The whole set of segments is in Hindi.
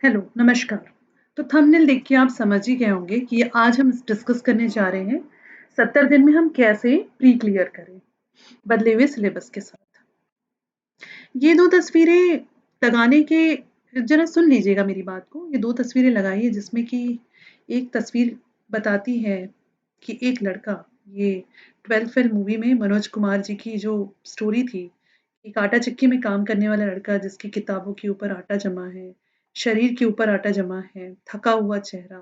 हेलो, नमस्कार। तो थंबनेल देख के आप समझ ही गए होंगे कि आज हम डिस्कस करने जा रहे हैं 70 दिन में हम कैसे प्री क्लियर करें बदले हुए सिलेबस के साथ। ये 2 तस्वीरें लगाने के ज़रा सुन लीजिएगा मेरी बात को। ये 2 तस्वीरें लगाई हैं जिसमें कि एक तस्वीर बताती है कि एक लड़का ये 12th फेल मूवी में मनोज कुमार जी की जो स्टोरी थी, एक आटा चक्की में काम करने वाला लड़का जिसकी किताबों के ऊपर आटा जमा है, शरीर के ऊपर आटा जमा है, थका हुआ चेहरा,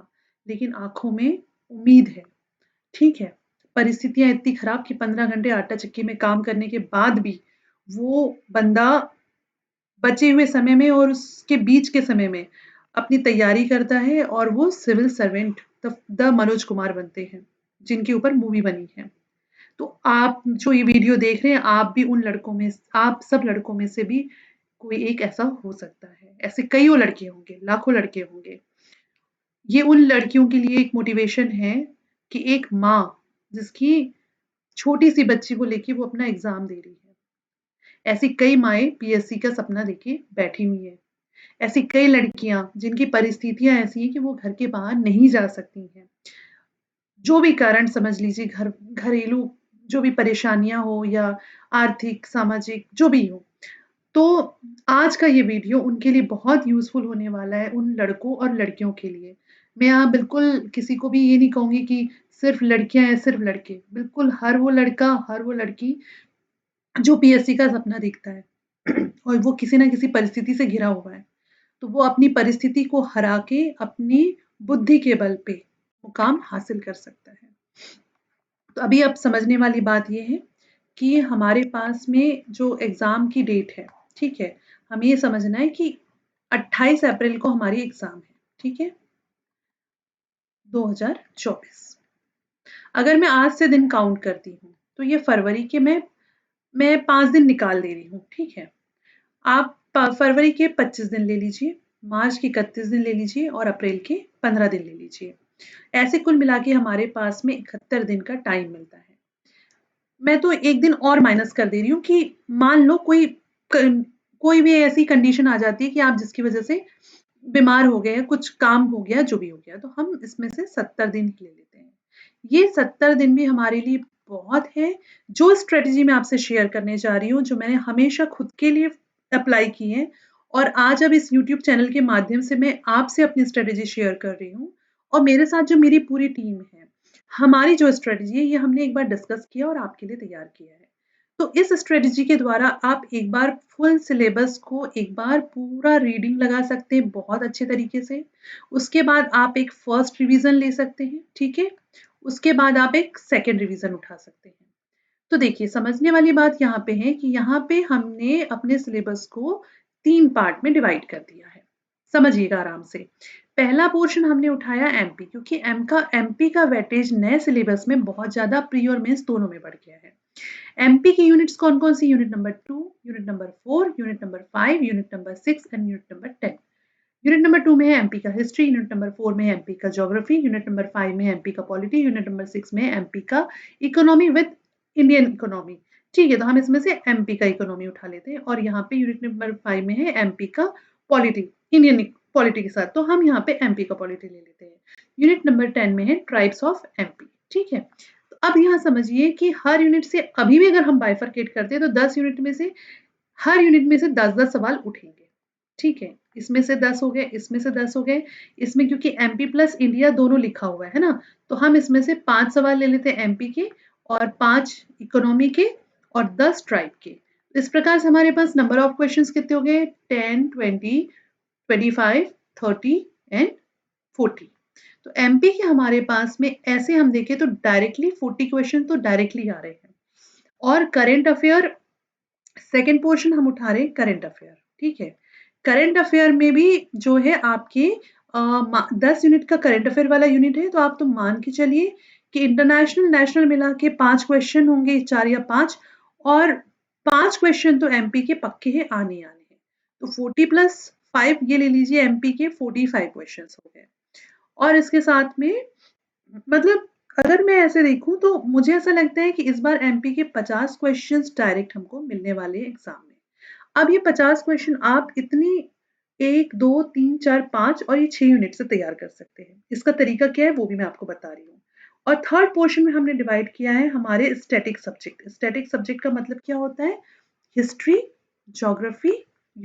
लेकिन आँखों में उम्मीद है। ठीक है, परिस्थितियाँ इतनी खराब कि 15 घंटे आटा चक्की में काम करने के बाद भी वो बंदा बचे हुए समय में और उसके बीच के समय में अपनी तैयारी करता है और वो civil servant the Manoj Kumar बनते हैं, जिनके ऊपर मूवी बनी है। तो आप जो ये वीडियो देख रहे हैं, आप भी उन लड़कों में आप सब लड़कों में से भी कोई एक ऐसा हो सकता है। ऐसे कइयों लड़के होंगे, लाखों लड़के होंगे। ये उन लड़कियों के लिए एक मोटिवेशन है कि एक माँ जिसकी छोटी-सी बच्ची को लेके वो अपना एग्ज़ाम दे रही है। ऐसी कई माएँ पीएससी का सपना लेके बैठी हुई हैं। ऐसी कई लड़कियाँ जिनकी परिस्थितियाँ ऐसी हैं कि वो घर के बाहर नहीं जा सकती हैं। जो भी कारण समझ लीजिए घरेलू जो भी परेशानियाँ हो या आर्थिक, सामाजिक जो भी हो। तो आज का ये वीडियो उनके लिए बहुत यूज़फुल होने वाला है, उन लड़कों और लड़कियों के लिए। मैं यहाँ बिल्कुल किसी को भी ये नहीं कहूँगी कि सिर्फ़ लड़कियाँ या सिर्फ़ लड़के। बिल्कुल हर वो लड़का, हर वो लड़की जो पीएससी का सपना देखता है और वो किसी न किसी परिस्थिति से घिरा हुआ है। तो वो अपनी परिस्थिति को हरा के अपनी बुद्धि के बल पे मुकाम हासिल कर सकता है। तो अभी अब समझने वाली बात ये है कि हमारे पास में जो एग्ज़ाम की डेट है, ठीक है? हमें ये समझना है कि 28 अप्रैल को हमारी एग्ज़ाम है, ठीक है? 2024। अगर मैं आज से दिन काउंट करती हूँ, तो ये फरवरी के मैं 5 दिन निकाल दे रही हूँ, ठीक है? आप फरवरी के 25 दिन ले लीजिए, मार्च के 31 दिन ले लीजिए और अप्रैल के 15 दिन ले लीजिए। ऐसे कुल मिला के हमारे पास में 71 दिन का टाइम मिलता है। मैं तो 1 दिन और माइनस कर दे रही हूँ कि मान लो कोई भी ऐसी कंडीशन आ जाती है कि आप जिसकी वज़ह से बीमार हो गए, कुछ काम हो गया, जो भी हो गया, तो हम इसमें से 70 दिन ही ले लेते हैं। ये 70 दिन भी हमारे लिए बहुत है। जो स्ट्रैटेजी मैं आपसे शेयर करने जा रही हूँ, जो मैंने हमेशा खुद के लिए अप्लाई की है और आज अब इस यूट्यूब चैनल के माध्यम से मैं आपसे अपनी स्ट्रैटेजी शेयर कर रही हूँ और मेरे साथ जो मेरी पूरी टीम है, हमारी जो स्ट्रैटेजी है, ये हमने एक बार डिस्कस किया और आपके लिए तैयार किया है। तो इस स्ट्रैटेजी के द्वारा आप एक बार फुल सिलेबस को एक बार पूरा रीडिंग लगा सकते हैं बहुत अच्छे तरीके से। उसके बाद आप एक फर्स्ट रिवीजन ले सकते हैं, ठीक है? उसके बाद आप एक सेकंड रिवीजन उठा सकते हैं। तो देखिए समझने वाली बात यहाँ पे है कि यहाँ पे हमने अपने सिलेबस को 3 पार्ट में डिवाइड कर दिया है। समझिएगा आराम से। पहला पोर्शन हमने उठाया एमपी क्योंकि एमपी का वेटेज नए सिलेबस में बहुत ज़्यादा प्री और मेंस दोनों में बढ़ गया है। एमपी की यूनिट्स कौन-कौन सी? Unit number 2, unit number 4, unit number 5, unit number 6 and unit number 10। Unit number 2 में है एमपी का हिस्ट्री, यूनिट नंबर 4 में है एमपी का ज्योग्राफी, यूनिट नंबर 5 में है एमपी का पॉलिटी, यूनिट नंबर 6 में है एमपी का इकोनॉमी विद इंडियन इकोनॉमी। ठीक है, तो हम इसमें से एमपी का इकोनॉमी उठा लेते हैं और यहाँ पे यूनिट नंबर 5 में है एमपी का पॉलिटी, इंडियन पॉलिटी के साथ, तो हम यहाँ पे एमपी का पॉलिटी ले लेते हैं। यूनिट नंबर 10 में है ट्राइब्स ऑफ एमपी, ठीक है? तो अब यहाँ समझिए कि हर यूनिट से अभी भी अगर हम बाइफरकेट करते हैं तो 10 यूनिट में से हर यूनिट में से 10-10 सवाल उठेंगे, ठीक है? इसमें से 10 हो गए, इसमें से 10 हो गए, इसमें क्योंकि एमपी प्लस इंडिया दोनों लिखा हुआ है ना? तो हम इसमें से 5 सवाल ले लेते हैं एमपी के और 5 इकोनॉमी के और 10 ट्राइब के। इस प्रकार से हमारे पास नंबर ऑफ क्वेश्चंस कितने हो गए? 10, 20, 25, 30 एंड 40। तो एमपी के हमारे पास में ऐसे हम देखें तो डायरेक्टली 40 क्वेश्चन तो डायरेक्टली आ रहे हैं और करंट अफेयर सेकंड पोर्शन हम उठा रहे हैं करंट अफेयर, ठीक है? करंट अफेयर में भी जो है आपके 10 यूनिट का करंट अफेयर वाला यूनिट है, तो आप तो मान के चलिए कि इंटरनेशनल, नेशनल मिला के 5 क्वेश्चन होंगे, 4 या 5 और 5 क्वेश्चन तो एमपी के पक्के हैं, आने ही आने हैं। तो 40 प्लस 5 ये ले लीजिए एमपी के 45 क्वेश्चंस हो गए और इसके साथ में मतलब अगर मैं ऐसे देखूँ तो मुझे ऐसा लगता है कि इस बार एमपी के 50 क्वेश्चंस डायरेक्ट हमको मिलने वाले हैं एग्ज़ाम में। अब ये 50 क्वेश्चन आप इतनी 1, 2, 3, 4, 5 और ये 6 यूनिट से तैयार कर सकते हैं। इसका तरीका क्या है वो भी मैं आपको बता रही हूँ। और थर्ड पोर्शन में हमने डिवाइड किया है हमारे स्टैटिक सब्जेक्ट। स्टैटिक सब्जेक्ट का मतलब क्या होता है? हिस्ट्री, ज्योग्राफी,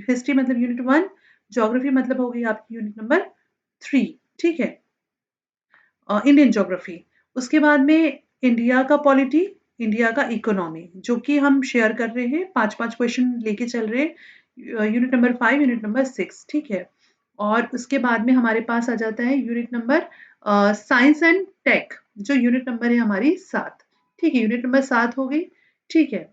हिस्ट्री मतलब यूनिट 1, ज्योग्राफी मतलब हो गई आपकी यूनिट नंबर 3, ठीक है? Indian geography. उसके बाद में इंडिया का पॉलिटी, इंडिया का इकोनॉमी, जो कि हम शेयर कर रहे हैं, 5-5 क्वेश्चन लेके चल रहे हैं, यूनिट नंबर 5, यूनिट नंबर 6, ठीक है? और उसके बाद में हमारे पास आ जाता है unit number science and tech, जो यूनिट नंबर है हमारी 7, ठीक है? यूनिट नंबर 7 हो गई, ठीक है?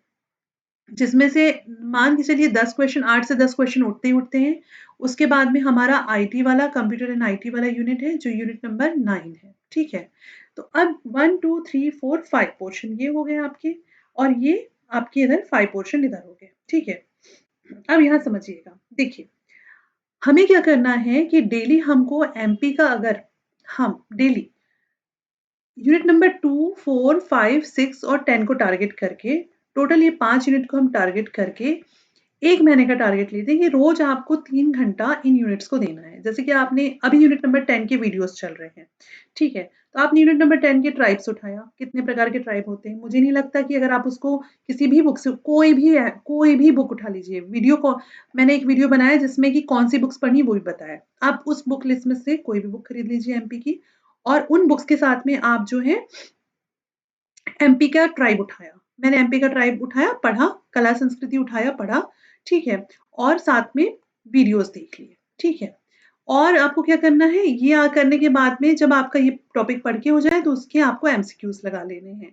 जिसमें से मान के चलिए 10 क्वेश्चन, 8 से 10 क्वेश्चन उठते ही उठते हैं। उसके बाद में हमारा आईटी वाला, कंप्यूटर एंड आईटी वाला यूनिट है, जो यूनिट नंबर 9 है, ठीक है? तो अब 1, 2, 3, 4, 5 पोर्शन ये हो गए आपके, और ये आपके इधर 5 पोर्शन इधर हो गए, ठीक है? अब यहाँ समझिएगा, देखिए, हमें क्या करना है कि डेली हमको एमपी का, अगर हम डेली यूनिट नंबर 2, 4, 5, 6 और 10 को टारगेट करके, टोटल ये 5 यूनिट को हम टारगेट करके 1 महीने का टारगेट लेते हैं कि रोज़ आपको 3 घंटा इन यूनिट्स को देना है। जैसे कि आपने अभी यूनिट नंबर 10 के वीडियोज़ चल रहे हैं, ठीक है? तो आपने यूनिट नंबर 10 के ट्राइब्स उठाया, कितने प्रकार के ट्राइब होते हैं? मुझे नहीं लगता कि अगर आप उसको किसी भी बुक से, कोई भी बुक उठा लीजिए, वीडियो को मैंने एक वीडियो बनाया जिसमें कि कौन-सी बुक्स पढ़नी वो भी बताया। आप उस बुक लिस्ट में से कोई भी बुक खरीद लीजिए एमपी की, और उन बुक्स के साथ में आप जो है एमपी का ट्राइब उठाया। मैंने एमपी का ट्राइब उठाया, पढ़ा, कला संस्कृति उठाया, पढ़ा, ठीक है? और साथ में वीडियोज़ देख लिए, ठीक है? और आपको क्या करना है, ये करने के बाद में जब आपका ये टॉपिक पढ़ के हो जाए तो उसके आपको एमसीक्यूज़ लगा लेने हैं।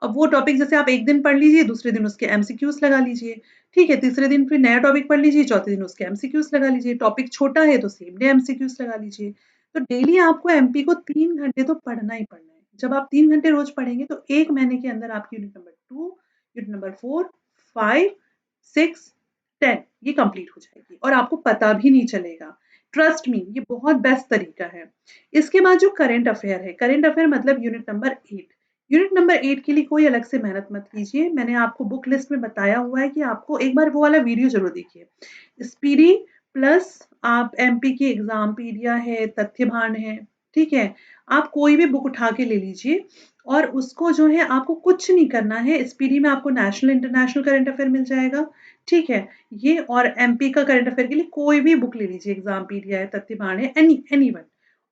अब वो टॉपिक जैसे आप एक दिन पढ़ लीजिए, दूसरे दिन उसके एमसीक्यूज़ लगा लीजिए, ठीक है? तीसरे दिन फिर नया टॉपिक पढ़ लीजिए, चौथे दिन उसके एमसीक्यूज़ लगा लीजिए। टॉपिक छोटा है तो सेम डे एमसीक्यूज़ लगा लीजिए। तो डेली आपको एमपी को 3 घंटे तो पढ़ना ही पढ़ना है। जब आप 3 घंटे रोज़ पढ़ेंगे तो 1 महीने के अंदर आपकी यूनिट नंबर 2, यूनिट नंबर 4, 5, 6, 10 ये कंप्लीट हो जाएगी और आपको पता भी नहीं चलेगा। ट्रस्ट मी, ये बहुत बेस्ट तरीका है। इसके बाद जो करंट अफेयर है, करंट अफेयर मतलब यूनिट नंबर 8। यूनिट नंबर 8 के लिए कोई अलग से मेहनत मत कीजिए। मैंने आपको बुक लिस्ट में बताया हुआ है कि आपको एक बार वो वाला वीडियो ज़रूर देखिए। स्पीडी प्लस आप एमपी की एग्ज़ामपीडिया है, तथ्यभान है, ठीक है? आप कोई भी बुक उठा के ले लीजिए और उसको जो है आपको कुछ नहीं करना है। स्पीडी में आपको नेशनल, इंटरनेशनल करंट अफेयर मिल जाएगा, ठीक है? ये और एमपी का करंट अफेयर के लिए कोई भी बुक ले लीजिए, एग्ज़ामपीडिया है, तथ्यभान है, एनीवन,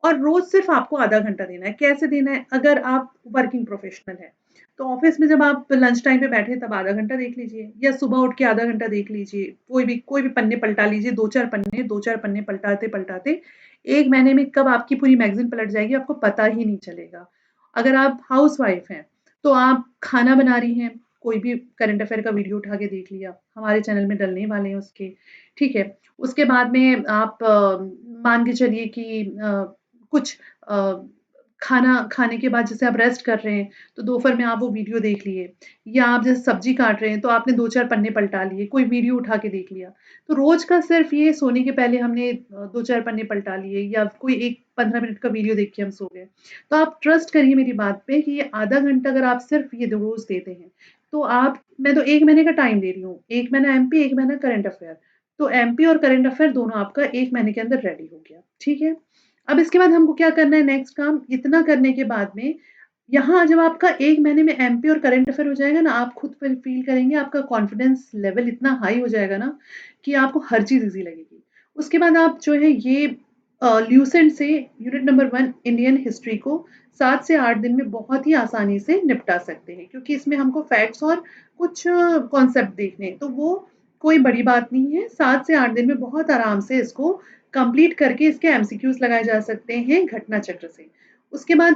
और रोज़ सिर्फ़ आपको आधा घंटा देना है। कैसे देना है? अगर आप वर्किंग प्रोफ़ेशनल हैं, तो ऑफ़िस में जब आप लंच टाइम पे बैठे तब आधा घंटा देख लीजिए, या सुबह उठ के आधा घंटा देख लीजिए। कोई भी पन्ने पलटा लीजिए, 2-4 पन्ने पलटाते-पलटाते 1 महीने में कब आपकी पूरी मैगज़ीन पलट जाएगी आपको पता ही नहीं चलेगा। अगर आप हाउसवाइफ़ हैं, तो आप खाना बना रही हैं, कोई भी करंट अफेयर का वीडियो उठा के देख लिया, हमारे चैनल में डलने वाले हैं उसके, ठीक है? उसके बाद में आप मान के चलिए कि कुछ खाना खाने के बाद जैसे आप रेस्ट कर रहे हैं, तो दोपहर में आप वो वीडियो देख लिए, या आप जैसे सब्ज़ी काट रहे हैं, तो आपने 2-4 पन्ने पलटा लिए, कोई वीडियो उठा के देख लिया। तो रोज़ का सिर्फ़ ये सोने के पहले हमने 2-4 पन्ने पलटा लिए, या कोई एक 15 मिनट का वीडियो देख के हम सो गए। तो आप ट्रस्ट करिए मेरी बात पे कि ये आधा घंटा अगर आप सिर्फ़ ये रोज़ देते हैं, तो मैं तो 1 महीने का टाइम दे रही हूँ। 1 महीना एमपी, 1 महीना करंट अफ़ेयर। तो एमपी और करंट अफ़ेयर दोनों आपका 1 महीने के अंदर रेडी हो गया, ठीक है? अब इसके बाद हमको क्या करना है नेक्स्ट काम, इतना करने के बाद में यहाँ जब आपका 1 महीने में एमपी और करंट अफ़ेयर हो जाएगा ना, आप खुद फ़ील करेंगे, आपका कॉन्फिडेंस लेवल इतना हाई हो जाएगा ना, कि आपको हर चीज़ ईज़ी लगेगी। उसके बाद आप जो है ये ल्यूसेंट से यूनिट नंबर 1 इंडियन हिस्ट्री को 7 से 8 दिन में बहुत ही आसानी से निपटा सकते हैं, क्योंकि इसमें हमको फैक्ट्स और कुछ कॉन्सेप्ट देखने हैं, तो वो कोई बड़ी बात नहीं है। 7 से 8 दिन में बहुत आराम से इसको कंप्लीट करके इसके एमसीक्यूज़ लगाए जा सकते हैं घटना चक्र से। उसके बाद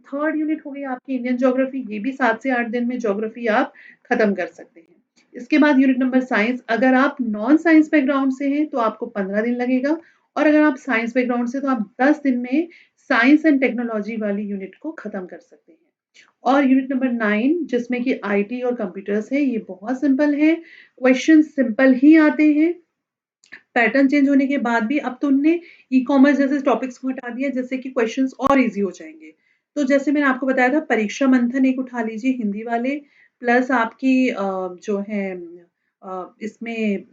थर्ड यूनिट हो गई आपकी इंडियन ज्योग्राफी, ये भी 7 से 8 दिन में ज्योग्राफी आप खत्म कर सकते हैं। इसके बाद यूनिट नंबर साइंस, अगर आप नॉन साइंस बैकग्राउंड से हैं तो आपको 15 दिन लगेगा, और अगर आप साइंस बैकग्राउंड से तो आप 10 दिन में साइंस एंड टेक्नोलॉजी वाली यूनिट को खत्म कर सकते हैं। और यूनिट नंबर 9 जिसमें कि आईटी और कंप्यूटर्स है, ये बहुत सिंपल है, क्वेश्चन सिंपल ही आते हैं। पैटर्न चेंज होने के बाद भी अब तो उनने ई-कॉमर्स जैसे टॉपिक्स को हटा दिया, जिससे कि क्वेश्चंस और ईज़ी हो जाएँगे। तो जैसे मैंने आपको बताया था, परीक्षा मंथन एक उठा लीजिए हिंदी वाले, प्लस आपकी जो है इसमें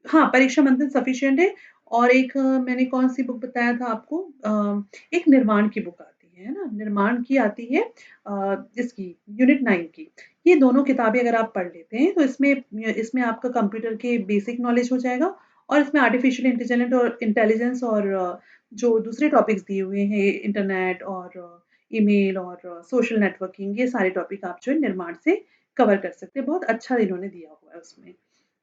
हाँ, परीक्षा मंथन सफिशिएंट है। और एक मैंने कौन-सी बुक बताया था आपको, एक निर्माण की बुक आती है ना? निर्माण की आती है इसकी यूनिट 9 की। ये दोनों किताबें अगर आप पढ़ लेते हैं तो इसमें इसमें आपका कंप्यूटर के बेसिक नॉलेज हो जाएगा और इसमें आर्टिफिशियल इंटेलिजेंस और जो दूसरे टॉपिक्स दिए हुए हैं इंटरनेट और ईमेल और सोशल नेटवर्किंग, ये सारे टॉपिक आप जो है निर्माण से कवर कर सकते हैं। बहुत अच्छा इन्होंने दिया हुआ है उसमें।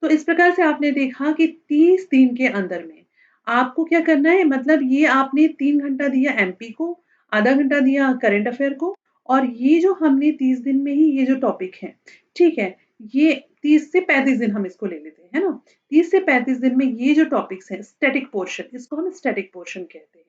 तो इस प्रकार से आपने देखा कि 30 दिन के अंदर में आपको क्या करना है, मतलब ये आपने 3 घंटा दिया एमपी को, आधा घंटा दिया करंट अफेयर को और ये जो हमने 30 दिन में ही ये जो टॉपिक है, ठीक है? ये 30 से 35 दिन हम इसको ले लेते हैं, है ना? 30 से 35 दिन में ये जो टॉपिक्स हैं स्टैटिक पोर्शन, इसको हम स्टैटिक पोर्शन कहते हैं।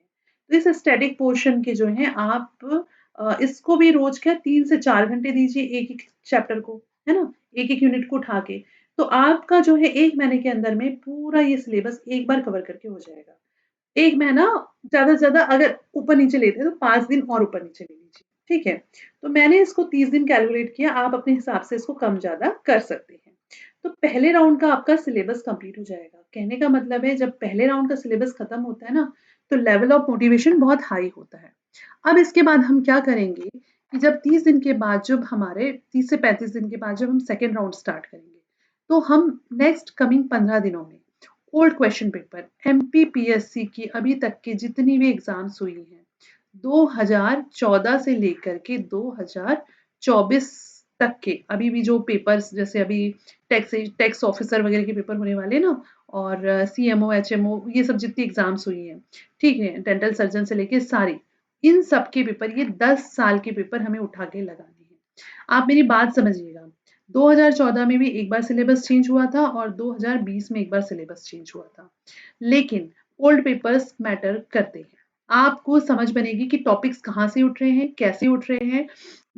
तो इस स्टैटिक पोर्शन के जो हैं आप इसको भी रोज़ क्या 3 से 4 घंटे दीजिए एक-एक चैप्टर को, है ना? एक-एक यूनिट को उठा के। तो आपका जो है 1 महीने के अंदर में पूरा ये सिलेबस एक बार कवर करके हो जाएगा। 1 महीना ज़्यादा से ज़्यादा अगर ऊपर-नीचे लेते हैं तो 5 दिन और ऊपर-नीचे ले लीजिए, ठीक है? तो मैंने इसको 30 दिन कैलकुलेट किया, आप अपने हिसाब से इसको कम-ज़्यादा कर सकते हैं। तो पहले राउंड का आपका सिलेबस कंप्लीट हो जाएगा। कहने का मतलब है जब पहले राउंड का सिलेबस खत्म होता है ना, तो लेवल ऑफ मोटिवेशन बहुत हाई होता है। अब इसके बाद हम क्या करेंगे कि जब 30 दिन के बाद जब हमारे 30 से 35 दिन के बाद जब हम सेकंड राउंड स्टार्ट करेंगे, तो हम नेक्स्ट कमिंग 15 दिनों में ओल्ड क्वेश्चन पेपर एमपीपीएससी की अभी तक की जितनी भी एग्जाम्स हुई हैं 2014 से लेकर के 2024 तक के अभी भी जो पेपर्स, जैसे अभी टैक्स टैक्स ऑफिसर वगैरह के पेपर होने वाले हैं ना, और सीएमओ एचएमओ ये सब जितनी एग्जाम्स हुई हैं, ठीक है, डेंटल सर्जन से लेके सारी, इन सब के पेपर, ये 10 साल के पेपर हमें उठा के लगाने हैं। आप मेरी बात समझिएगा, 2014 में भी एक बार सिलेबस चेंज हुआ था और 2020 में एक बार सिलेबस चेंज हुआ था। लेकिन ओल्ड पेपर्स मैटर करते हैं। आपको समझ बनेगी कि टॉपिक्स कहाँ से उठ रहे हैं, कैसे उठ रहे हैं,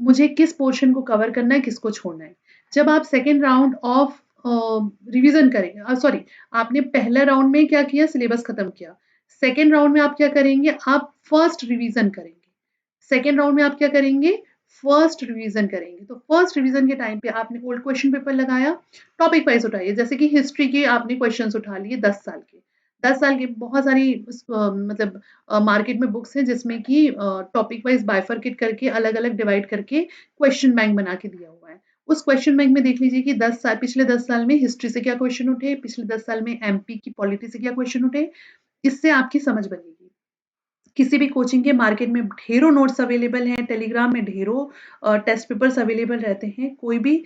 मुझे किस पोर्शन को कवर करना है, किसको छोड़ना है। जब आप सेकंड राउंड ऑफ रिवीजन करेंगे, सॉरी, आपने पहला राउंड में क्या किया, सिलेबस खत्म किया। सेकंड राउंड में आप क्या करेंगे, आप फर्स्ट रिवीजन करेंगे। सेकंड राउंड में आप क्या करेंगे, फर्स्ट रिवीजन करेंगे। तो फर्स्ट रिवीजन के टाइम पे आपने ओल्ड क्वेश्चन पेपर लगाया, टॉपिक वाइज उठाइए, जैसे कि हिस्ट्री के आपने क्वेश्चंस उठा लिए 10 साल के। 10 साल के बहुत सारी मतलब मार्केट में बुक्स हैं जिसमें कि टॉपिक वाइज बाइफरकेट करके अलग-अलग डिवाइड करके क्वेश्चन बैंक बना के दिया हुआ है। उस क्वेश्चन बैंक में देख लीजिए कि 10 साल, पिछले 10 साल में हिस्ट्री से क्या क्वेश्चन उठे, पिछले 10 साल में एमपी की पॉलिटी से क्या क्वेश्चन उठे, इससे आपकी समझ बनेगी। किसी भी कोचिंग के मार्केट में ढेरों नोट्स अवेलेबल हैं, टेलीग्राम में ढेरों टेस्ट पेपर्स अवेलेबल रहते हैं। कोई भी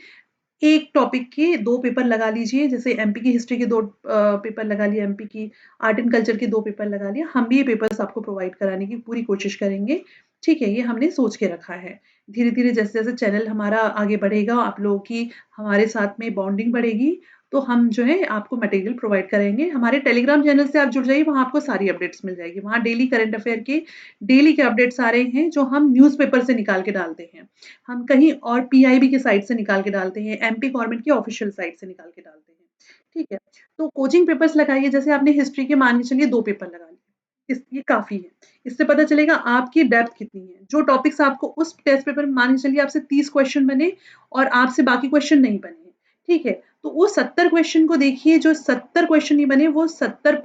एक टॉपिक के 2 पेपर लगा लीजिए, जैसे एमपी की हिस्ट्री के 2 पेपर लगा लिए, एमपी की आर्ट एंड कल्चर के 2 पेपर लगा लिए। हम भी ये पेपर्स आपको प्रोवाइड कराने की पूरी कोशिश करेंगे, ठीक है? ये हमने सोच के रखा है। धीरे-धीरे जैसे-जैसे चैनल हमारा आगे बढ़ेगा, आप लोगों की हमारे साथ में बॉन्डिंग बढ़ेगी, तो हम जो है आपको मटेरियल प्रोवाइड करेंगे। हमारे टेलीग्राम चैनल से आप जुड़ जाइए, वहाँ आपको सारी अपडेट्स मिल जाएगी। वहाँ डेली करंट अफेयर के डेली के अपडेट्स आ रहे हैं, जो हम न्यूज़पेपर से निकाल के डालते हैं। हम कहीं और पीआईबी की साइट से निकाल के डालते हैं, एमपी गवर्नमेंट की ऑफिशियल साइट से निकाल के डालते हैं, ठीक है? तो कोचिंग पेपर्स लगाइए, जैसे आपने हिस्ट्री के मान के चलिए 2 पेपर लगा लिए, ये काफ़ी है। इससे पता चलेगा आपकी डेप्थ कितनी है। जो टॉपिक्स आपको उस टेस्ट पेपर में मान के चलिए आपसे 30 क्वेश्चन बने और आपसे बाकी क्वेश्चन नहीं बने हैं, ठीक है? तो वो 70 क्वेश्चन को देखिए, जो 70 क्वेश्चन नहीं बने, वो 70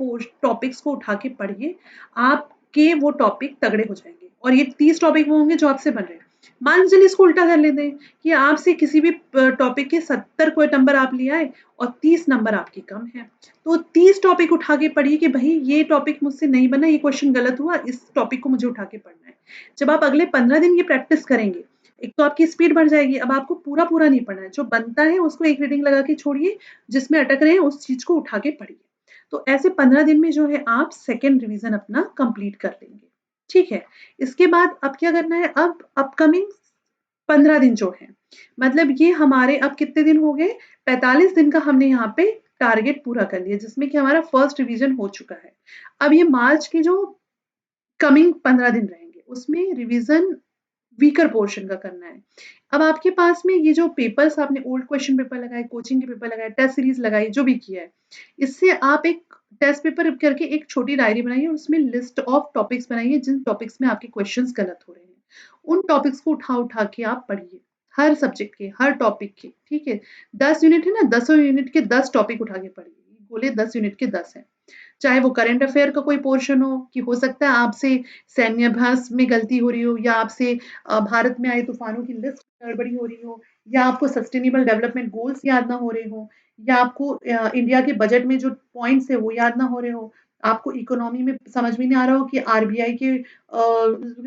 टॉपिक्स को उठा के पढ़िए, आपके वो टॉपिक तगड़े हो जाएँगे और ये 30 टॉपिक वो होंगे जो आपसे बन रहे हैं। मान के चलिए इसको उल्टा कर लेते हैं कि आपसे किसी भी टॉपिक के 70 कोई नंबर आप ले आए और 30 नंबर आपके कम हैं। तो 30 टॉपिक उठा के पढ़िए कि भई ये टॉपिक मुझसे नहीं बना, ये क्वेश्चन गलत हुआ, इस टॉपिक को मुझे उठा के पढ़ना है। जब आप अगले 15 दिन ये प्रैक्टिस करेंगे, एक तो आपकी स्पीड बढ़ जाएगी, अब आपको पूरा-पूरा नहीं पढ़ना है, जो बनता है उसको एक रीडिंग लगा के छोड़िए, जिसमें अटक रहे हैं उस चीज़ को उठा के पढ़िए। तो ऐसे 15 दिन में जो है आप सेकंड रिवीजन अपना कंप्लीट कर लेंगे, ठीक है? इसके बाद अब क्या करना है, अब अपकमिंग 15 दिन जो हैं, मतलब ये हमारे अब कितने दिन हो गए? 45 दिन का हमने यहाँ पे टारगेट पूरा कर लिया, जिसमें कि हमारा फर्स्ट रिवीजन हो चुका है। अब ये मार्च के जो कमिंग 15 दिन रहेंगे, उसमें रिवीजन वीकर पोर्शन का करना है। अब आपके पास में ये जो पेपर्स आपने ओल्ड क्वेश्चन पेपर लगाए, कोचिंग के पेपर लगाए, टेस्ट सीरीज़ लगाई, जो भी किया है, इससे आप एक टेस्ट पेपर करके एक छोटी डायरी बनाइए और उसमें लिस्ट ऑफ टॉपिक्स बनाइए, जिन टॉपिक्स में आपके क्वेश्चंस गलत हो रहे हैं। उन टॉपिक्स को उठा-उठा के आप पढ़िए, हर सब्जेक्ट के, हर टॉपिक के, ठीक है? 10 यूनिट है ना, 10 यूनिट के 10 टॉपिक उठा के पढ़िए। बोले 10 यूनिट के 10 हैं। चाहे वो करंट अफेयर का कोई पोर्शन हो कि हो सकता है आपसे सैन्याभ्यास में गलती हो रही हो या आपसे भारत में आए तूफानों की लिस्ट गड़बड़ी हो रही हो या आपको सस्टेनेबल डेवलपमेंट गोल्स याद ना हो रहे हो या आपको इंडिया के बजट में जो पॉइंट्स है वो याद ना हो रहे हो, आपको इकोनॉमी में समझ में नहीं आ रहा हो कि आरबीआई के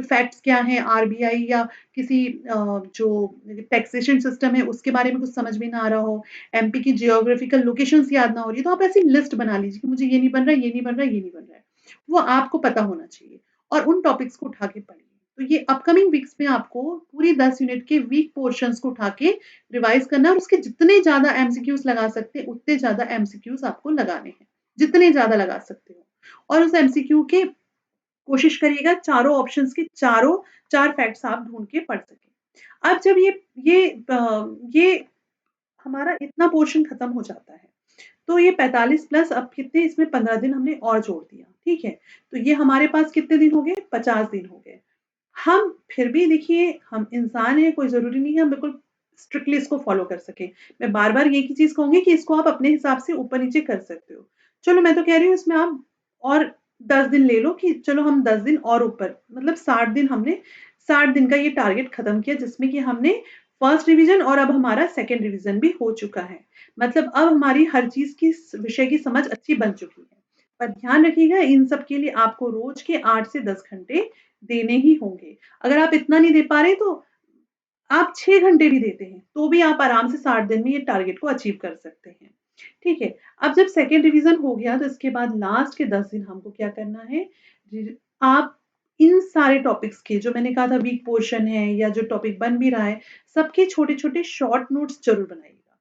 फैक्ट्स क्या हैं, आरबीआई या किसी जो टैक्सेशन सिस्टम है उसके बारे में कुछ समझ में ना आ रहा हो, एमपी की जियोग्राफिकल लोकेशंस याद ना हो रही है, तो आप ऐसी लिस्ट बना लीजिए कि मुझे ये नहीं बन रहा है, ये नहीं बन रहा है, ये नहीं बन रहा है। वो आपको पता होना चाहिए और उन टॉपिक्स को उठा के पढ़िए। तो ये अपकमिंग वीक्स में आपको पूरी 10 यूनिट के वीक पोर्शंस को उठा के रिवाइज करना है और उसके जितने ज़्यादा एमसीक्यूज़ लगा सकते हैं, उतने ज़्यादा एमसीक्यूज़ आपको लगाने हैं, जितने ज़्यादा लगा सकते हो। और उस एमसीक्यू के कोशिश करिएगा चारों ऑप्शंस के चारों 4 फैक्ट्स आप ढूँढ के पढ़ सकें। अब जब ये हमारा इतना पोर्शन खत्म हो जाता है, तो ये 45 प्लस अब कितने इसमें 15 दिन हमने और जोड़ दिया, ठीक है? तो ये हमारे पास कितने दिन हो गए? 50 दिन हो गए। हम फिर भी देखिए हम इंसान हैं, कोई ज़रूरी नहीं है हम बिल्कुल स्ट्रिक्टली इसको फ़ॉलो कर सकें। मैं बार-बार एक ही चीज़ कहूँगी कि इसको आप अपने हिसाब से ऊपर-नीचे कर सकते हो। चलो मैं तो कह रही हूँ इसमें आप और 10 दिन ले लो कि चलो हम 10 दिन और ऊपर मतलब 60 दिन हमने 60 दिन का ये टारगेट ख़त्म किया जिसमें कि हमने फर्स्ट रिवीजन और अब हमारा सेकंड रिवीजन भी हो चुका है। मतलब अब हमारी हर चीज़ की विषय की समझ अच्छी बन चुकी है। पर ध्यान रखिएगा इन सब के लिए आपको रोज़ के 8 से 10 घंटे देने ही होंगे। अगर आप इतना नहीं दे पा रहे तो आप 6 घंटे भी देते हैं, तो भी आप आराम से 60 दिन में ये टारगेट को अचीव कर सकते हैं। ठीक है? अब जब सेकंड रिवीजन हो गया तो इसके बाद लास्ट के 10 दिन हमको क्या करना है, आप इन सारे टॉपिक्स के जो मैंने कहा था वीक पोर्शन है या जो टॉपिक बन भी रहा है, सबके छोटे-छोटे शॉर्ट नोट्स ज़रूर बनाइएगा।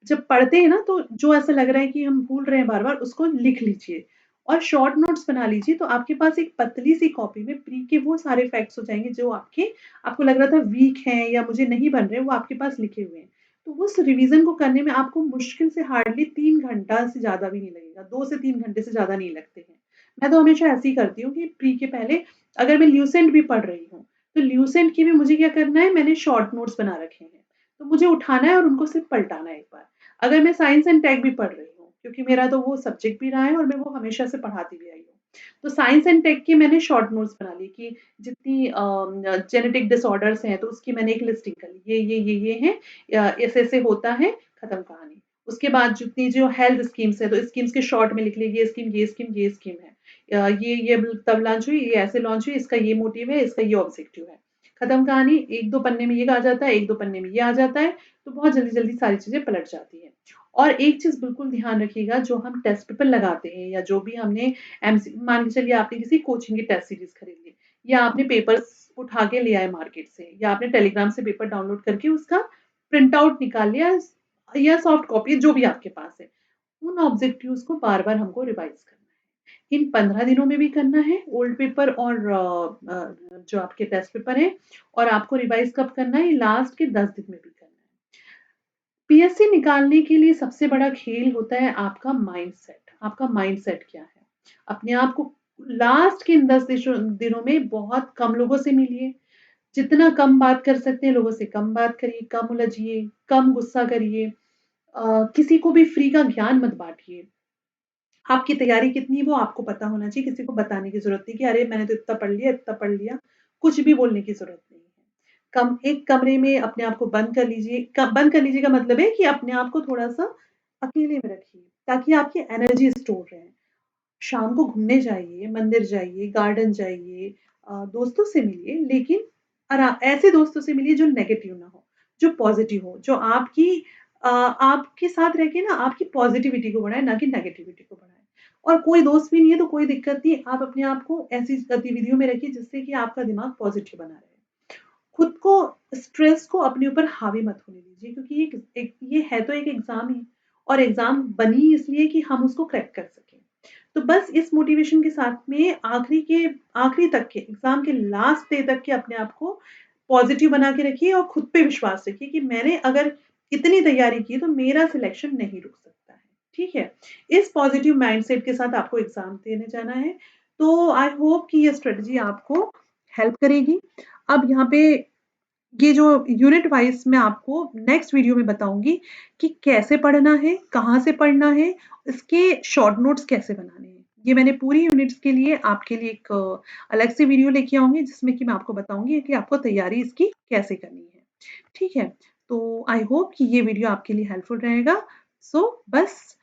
जब पढ़ते हैं ना तो जो ऐसा लग रहा है कि हम भूल रहे हैं बार-बार उसको लिख लीजिए और शॉर्ट नोट्स बना लीजिए तो आपके पास एक पतली सी कॉपी में प्री के वो सारे फैक्ट्स हो जाएँगे जो आपको लग रहा था वीक हैं या मुझे नहीं बन रहे, वो आपके पास लिखे हुए हैं। तो उस रिवीजन को करने में आपको मुश्किल से हार्डली 3 घंटा से ज़्यादा भी नहीं लगेगा, 2 से 3 घंटे से ज़्यादा नहीं लगते हैं। मैं तो हमेशा ऐसे ही करती हूँ कि प्री के पहले अगर मैं ल्यूसेंट भी पढ़ रही हूँ, तो ल्यूसेंट की भी मुझे क्या करना है मैंने शॉर्ट नोट्स बना रखे हैं। तो मुझे उठाना है और उनको सिर्फ पलटाना है एक बार। अगर मैं साइंस एंड टेक भी पढ़ रही हूँ, क्योंकि मेरा तो वो सब्जेक्ट भी रहा है और मैं वो हमेशा से पढ़ाती भी आई हूँ। तो साइंस एंड टेक के मैंने शॉर्ट नोट्स बना लिए कि जितनी जेनेटिक डिसऑर्डर्स हैं, तो उसकी मैंने एक लिस्टिंग कर ली। ये हैं ऐसे-ऐसे होता है, खत्म कहानी। उसके बाद जितनी जो हेल्थ स्कीम्स हैं, तो स्कीम्स के शॉर्ट में लिख लिए ये स्कीम, ये स्कीम, ये स्कीम है। ये तब लॉन्च हुई, ये ऐसे लॉन्च हुई, इसका ये मोटिव है, इसका ये ऑब्जेक्टिव है। खत्म कहानी, 1-2 पन्ने में ये आ जाता है, 1-2 पन्ने में ये आ जाता है, तो बहुत जल्दी-जल्दी सारी चीज़ें पलट जाती हैं। और एक चीज़ बिल्कुल ध्यान रखिएगा जो हम टेस्ट पेपर लगाते हैं या जो भी हमने एमसी मान के चलिए आपने किसी कोचिंग की टेस्ट सीरीज़ खरीद ली या आपने पेपर्स उठा के ले आए मार्केट से या आपने टेलीग्राम से पेपर डाउनलोड करके उसका प्रिंट आउट निकाल लिया या सॉफ्ट कॉपी जो भी आपके पास है। उन ऑब्जेक्टिव्स को बार-बार हमको रिवाइज़ करना है। इन 15 दिनों में भी करना है ओल्ड पेपर और जो आपके टेस्ट पेपर हैं और आपको रिवाइज़ कब करना है? लास्ट के 10 दिन में भी करना है। पीएससी निकालने के लिए सबसे बड़ा खेल होता है आपका माइंडसेट। आपका माइंडसेट क्या है? अपने आप को लास्ट के इन 10 दिनों में बहुत कम लोगों से मिलिए। जितना कम बात कर सकते हैं लोगों से कम बात करिए, कम उलझिए, कम गुस्सा करिए। किसी को भी फ्री का ज्ञान मत बाँटिए। आपकी तैयारी कितनी है वो आपको पता होना चाहिए, किसी को बताने की ज़रूरत नहीं कि अरे मैंने तो इतना पढ़ लिया, कुछ भी बोलने की ज़रूरत नहीं है। एक कमरे में अपने आप को बंद कर लीजिए बंद कर लीजिए का मतलब है कि अपने आप को थोड़ा-सा अकेले में रखिए, ताकि आपकी एनर्जी स्टोर रहे। शाम को घूमने जाइए, मंदिर जाइए, गार्डन जाइए, दोस्तों से मिलिए लेकिन ऐसे दोस्तों से मिलिए जो नेगेटिव ना हो, जो पॉज़िटिव हो, जो आपके साथ रह के ना आपकी पॉज़िटिविटी को बढ़ाए, ना कि नेगेटिविटी को बढ़ाए। और कोई दोस्त भी नहीं है तो कोई दिक्कत नहीं, आप अपने आप को ऐसी गतिविधियों में रखिए जिससे कि आपका दिमाग पॉज़िटिव बना रहे। खुद को स्ट्रेस को अपने ऊपर हावी मत होने दीजिए क्योंकि ये है तो एक एग्ज़ाम ही और एग्ज़ाम बनी इसलिए कि हम उसको क्रैक कर सकें। तो बस इस मोटिवेशन के साथ में आखिरी तक के एग्ज़ाम के लास्ट डे तक के अपने आप को पॉज़िटिव बना के रखिए और खुद पे विश्वास रखिए कि मैंने अगर इतनी तैयारी की तो मेरा सिलेक्शन नहीं रुक सकता है। ठीक है? इस पॉज़िटिव माइंडसेट के साथ आपको एग्ज़ाम देने जाना है। तो आई होप कि ये स्ट्रैटेजी आपको हेल्प करेगी। अब यहाँ पे ये जो यूनिट वाइज़ मैं आपको नेक्स्ट वीडियो में बताऊँगी कि कैसे पढ़ना है, कहाँ से पढ़ना है, इसके शॉर्ट नोट्स कैसे बनाने हैं। ये मैंने पूरी यूनिट्स के लिए आपके लिए एक अलग से वीडियो लेके आऊँगी जिसमें कि मैं आपको बताऊँगी कि आपको तैयारी इसकी कैसे करनी है। ठीक है? तो आई होप कि ये वीडियो आपके लिए हेल्पफुल रहेगा। सो बस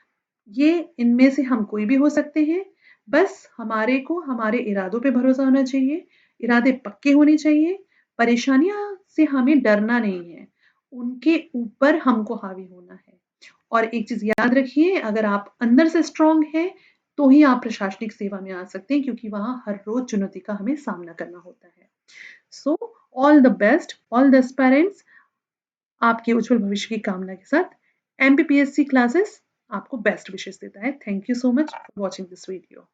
ये इनमें से हम कोई भी हो सकते हैं, बस हमारे को हमारे इरादों पे भरोसा होना चाहिए, इरादे पक्के होने चाहिए, परेशानियाँ से हमें डरना नहीं है, उनके ऊपर हमको हावी होना है। और एक चीज़ याद रखिए, अगर आप अंदर से स्ट्रॉन्ग हैं, तो ही आप प्रशासनिक सेवा में आ सकते हैं क्योंकि वहाँ हर रोज़ चुनौती का हमें सामना करना होता है। So all the best, all the aspirants आपके उज्जवल भविष्य की कामना के साथ एमपीपीएससी क्लासेस आपको बेस्ट विशेस देता है। Thank you so much for watching this video.